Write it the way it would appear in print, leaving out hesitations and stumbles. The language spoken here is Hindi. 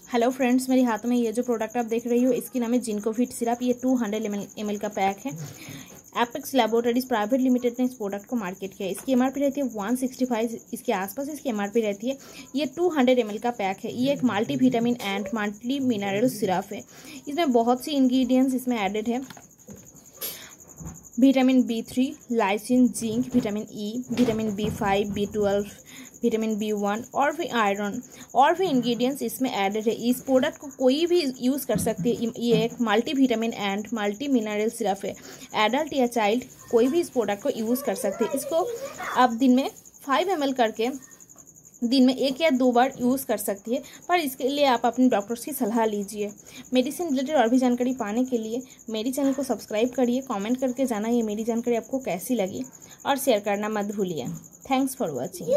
हेलो फ्रेंड्स, मेरे हाथ में ये जो प्रोडक्ट आप देख रही हो इसकी नाम है जिनको फिट सिरप। ये 200 ml का पैक है। एपेक्स लैबोरेटरीज प्राइवेट लिमिटेड ने इस प्रोडक्ट को मार्केट किया। इसकी एमआरपी रहती है 165, इसके आसपास इसकी एमआरपी रहती है। ये 200 ml का पैक है। ये एक multi vitamin and multi mineral syrup है। इसमें बहुत सी इंग्रेडिएंट्स इसमें एडेड है। Vitamin B3, lysine, zinc, vitamin E, vitamin B5, B12, vitamin B1 और भी आयरन और भी इंग्रेडिएंट्स इसमें एडेड है। इस प्रोडक्ट को कोई भी यूज़ कर सकते हैं। ये एक multi vitamin and multi mineral syrup है। एडल्ट या चाइल्ड कोई भी इस प्रोडक्ट को यूज़ कर सकते हैं। इसको आप दिन में 5 ml करके दिन में 1 या 2 बार यूज़ कर सकती है, पर इसके लिए आप अपने डॉक्टर्स की सलाह लीजिए। मेडिसिन रिलेटेड और भी जानकारी पाने के लिए मेरी चैनल को सब्सक्राइब करिए। कमेंट करके जाना ये मेरी जानकारी आपको कैसी लगी और शेयर करना मत भूलिए। Thanks for watching.